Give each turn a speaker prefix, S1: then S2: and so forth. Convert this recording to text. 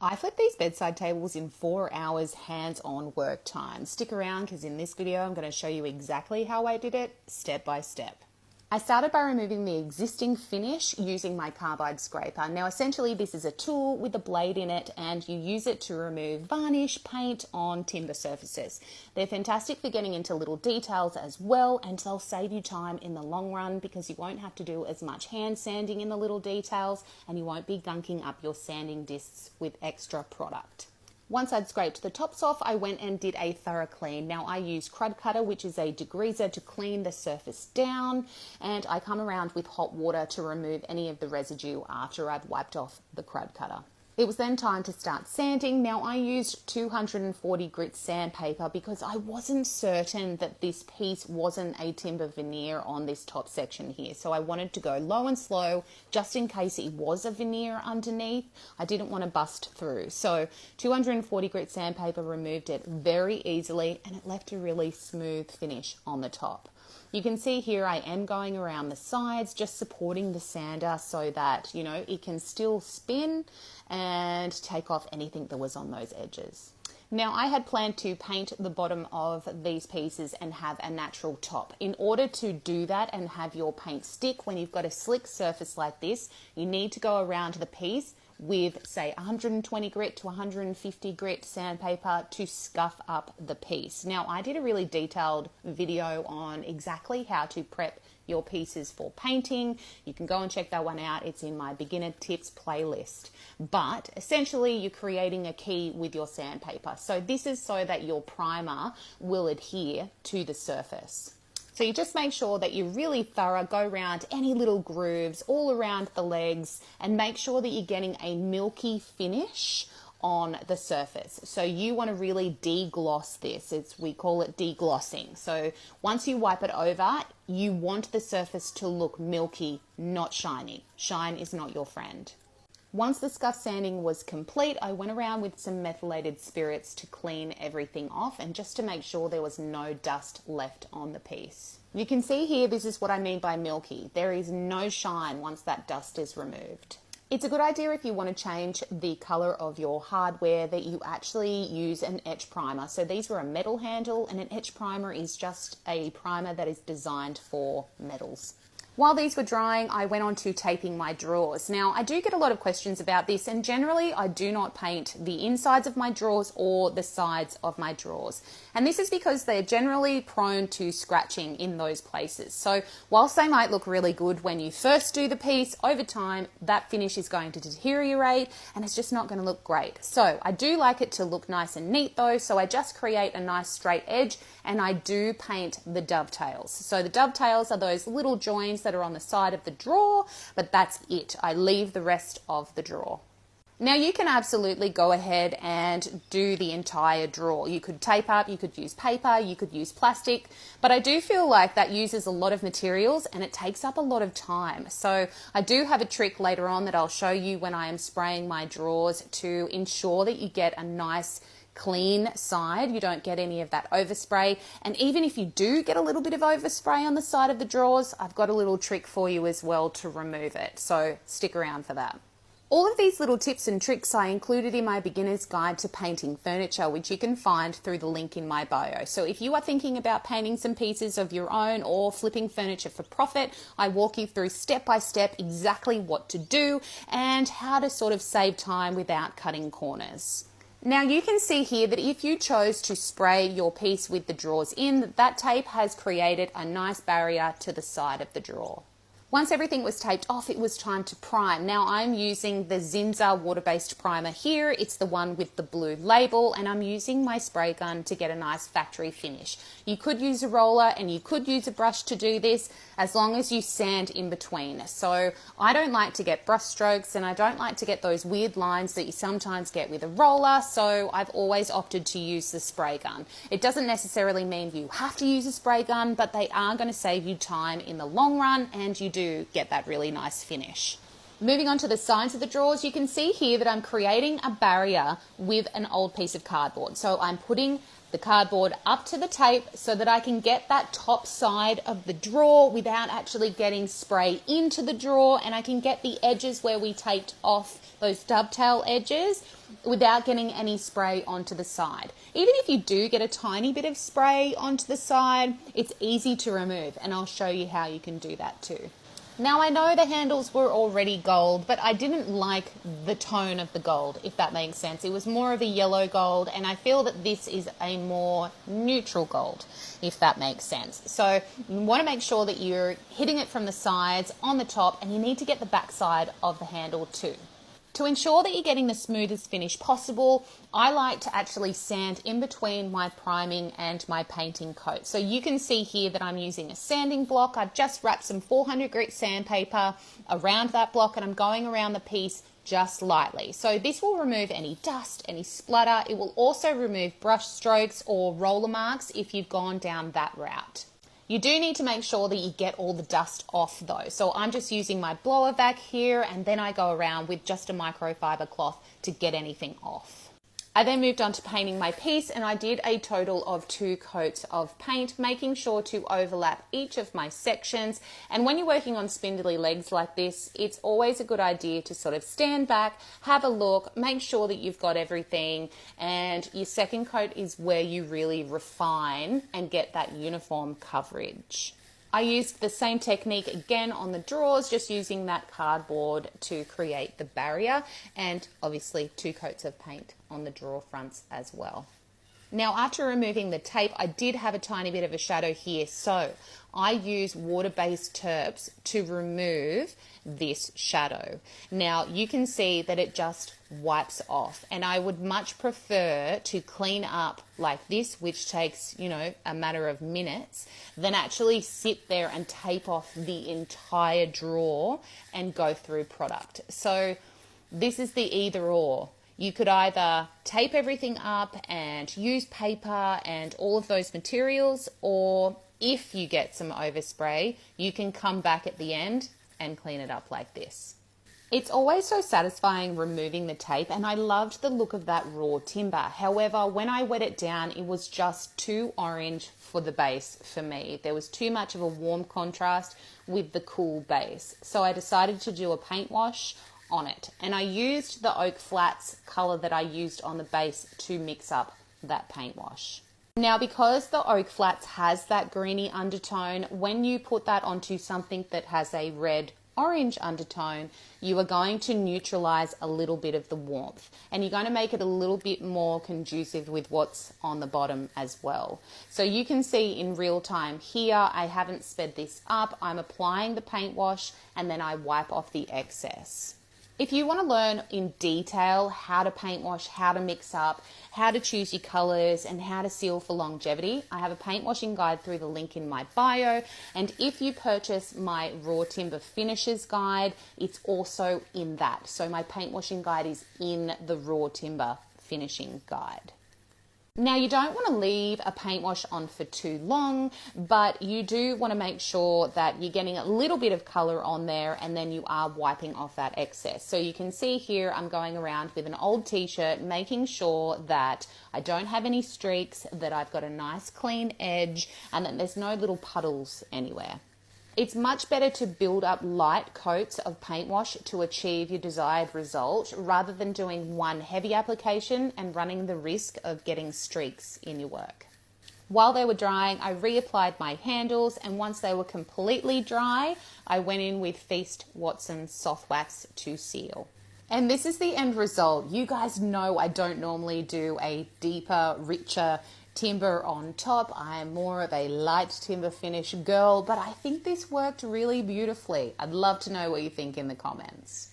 S1: I flipped these bedside tables in 4 hours hands-on work time. Stick around because in this video I'm going to show you exactly how I did it step by step. I started by removing the existing finish using my carbide scraper. Now essentially this is a tool with a blade in it and you use it to remove varnish, paint on timber surfaces. They're fantastic for getting into little details as well, and they'll save you time in the long run because you won't have to do as much hand sanding in the little details and you won't be gunking up your sanding discs with extra product. Once I'd scraped the tops off, I went and did a thorough clean. Now I use Crud Cutter, which is a degreaser to clean the surface down, and I come around with hot water to remove any of the residue after I've wiped off the Crud Cutter. It was then time to start sanding. Now I used 240 grit sandpaper because I wasn't certain that this piece wasn't a timber veneer on this top section here. So I wanted to go low and slow just in case it was a veneer underneath. I didn't want to bust through. So 240 grit sandpaper removed it very easily and it left a really smooth finish on the top. You can see here I am going around the sides, just supporting the sander so that, it can still spin and take off anything that was on those edges. Now I had planned to paint the bottom of these pieces and have a natural top. In order to do that and have your paint stick when you've got a slick surface like this, you need to go around the piece with say 120 grit to 150 grit sandpaper to scuff up the piece. Now I did a really detailed video on exactly how to prep your pieces for painting. You can go and check that one out. It's in my beginner tips playlist. But essentially you're creating a key with your sandpaper. So this is so that your primer will adhere to the surface. So you just make sure that you're really thorough, go around any little grooves all around the legs and make sure that you're getting a milky finish on the surface. So you want to really degloss this. We call it deglossing. So once you wipe it over, you want the surface to look milky, not shiny. Shine is not your friend. Once the scuff sanding was complete, I went around with some methylated spirits to clean everything off and just to make sure there was no dust left on the piece. You can see here, this is what I mean by milky. There is no shine once that dust is removed. It's a good idea if you want to change the color of your hardware that you actually use an etch primer. So these were a metal handle, and an etch primer is just a primer that is designed for metals. While these were drying, I went on to taping my drawers. Now, I do get a lot of questions about this, and generally I do not paint the insides of my drawers or the sides of my drawers. And this is because they're generally prone to scratching in those places. So whilst they might look really good when you first do the piece, over time that finish is going to deteriorate and it's just not going to look great. So I do like it to look nice and neat though, so I just create a nice straight edge and I do paint the dovetails. So the dovetails are those little joins that are on the side of the drawer, but that's it. I leave the rest of the drawer. Now you can absolutely go ahead and do the entire drawer. You could tape up, you could use paper, you could use plastic, but I do feel like that uses a lot of materials and it takes up a lot of time. So I do have a trick later on that I'll show you when I am spraying my drawers to ensure that you get a nice clean side. You don't get any of that overspray, and even if you do get a little bit of overspray on the side of the drawers, I've got a little trick for you as well to remove it, so stick around for that. All of these little tips and tricks I included in my beginner's guide to painting furniture, which you can find through the link in my bio. So if you are thinking about painting some pieces of your own or flipping furniture for profit, I walk you through step by step exactly what to do and how to sort of save time without cutting corners. Now you can see here that if you chose to spray your piece with the drawers in, that tape has created a nice barrier to the side of the drawer. Once everything was taped off, it was time to prime. Now I'm using the Zinza water-based primer here. It's the one with the blue label, and I'm using my spray gun to get a nice factory finish. You could use a roller and you could use a brush to do this as long as you sand in between. So I don't like to get brush strokes and I don't like to get those weird lines that you sometimes get with a roller, so I've always opted to use the spray gun. It doesn't necessarily mean you have to use a spray gun, but they are going to save you time in the long run and you do get that really nice finish. Moving on to the sides of the drawers, you can see here that I'm creating a barrier with an old piece of cardboard. So I'm putting the cardboard up to the tape so that I can get that top side of the drawer without actually getting spray into the drawer, and I can get the edges where we taped off those dovetail edges without getting any spray onto the side. Even if you do get a tiny bit of spray onto the side, it's easy to remove, and I'll show you how you can do that too. Now, I know the handles were already gold, but I didn't like the tone of the gold, if that makes sense. It was more of a yellow gold, and I feel that this is a more neutral gold, if that makes sense. So you want to make sure that you're hitting it from the sides, on the top, and you need to get the back side of the handle too. To ensure that you're getting the smoothest finish possible, I like to actually sand in between my priming and my painting coat. So you can see here that I'm using a sanding block. I've just wrapped some 400 grit sandpaper around that block, and I'm going around the piece just lightly. So this will remove any dust, any splatter. It will also remove brush strokes or roller marks if you've gone down that route. You do need to make sure that you get all the dust off though. So I'm just using my blower vac here, and then I go around with just a microfiber cloth to get anything off. I then moved on to painting my piece, and I did a total of 2 coats of paint, making sure to overlap each of my sections. And when you're working on spindly legs like this, it's always a good idea to sort of stand back, have a look, make sure that you've got everything, and your second coat is where you really refine and get that uniform coverage. I used the same technique again on the drawers, just using that cardboard to create the barrier, and obviously 2 coats of paint on the drawer fronts as well. Now, after removing the tape, I did have a tiny bit of a shadow here, so I use water-based terps to remove this shadow. Now, you can see that it just wipes off, and I would much prefer to clean up like this, which takes, a matter of minutes, than actually sit there and tape off the entire drawer and go through product. So this is the either or. You could either tape everything up and use paper and all of those materials, or if you get some overspray, you can come back at the end and clean it up like this. It's always so satisfying removing the tape, and I loved the look of that raw timber. However, when I wet it down, it was just too orange for the base for me. There was too much of a warm contrast with the cool base. So I decided to do a paint wash on it, and I used the Oak Flats color that I used on the base to mix up that paint wash. Now, because the Oak Flats has that greeny undertone, when you put that onto something that has a red orange undertone, you are going to neutralize a little bit of the warmth, and you're going to make it a little bit more conducive with what's on the bottom as well. So you can see in real time here, I haven't sped this up. I'm applying the paint wash, and then I wipe off the excess. If you want to learn in detail how to paint wash, how to mix up, how to choose your colors, and how to seal for longevity, I have a paint washing guide through the link in my bio. And if you purchase my raw timber finishes guide, it's also in that. So my paint washing guide is in the raw timber finishing guide. Now, you don't want to leave a paint wash on for too long, but you do want to make sure that you're getting a little bit of color on there, and then you are wiping off that excess. So you can see here, I'm going around with an old t-shirt, making sure that I don't have any streaks, that I've got a nice clean edge, and that there's no little puddles anywhere. It's much better to build up light coats of paint wash to achieve your desired result, rather than doing one heavy application and running the risk of getting streaks in your work. While they were drying, I reapplied my handles, and once they were completely dry, I went in with Feast Watson's Soft Wax to seal. And this is the end result. You guys know I don't normally do a deeper, richer timber on top. I am more of a light timber finish girl, but I think this worked really beautifully. I'd love to know what you think in the comments.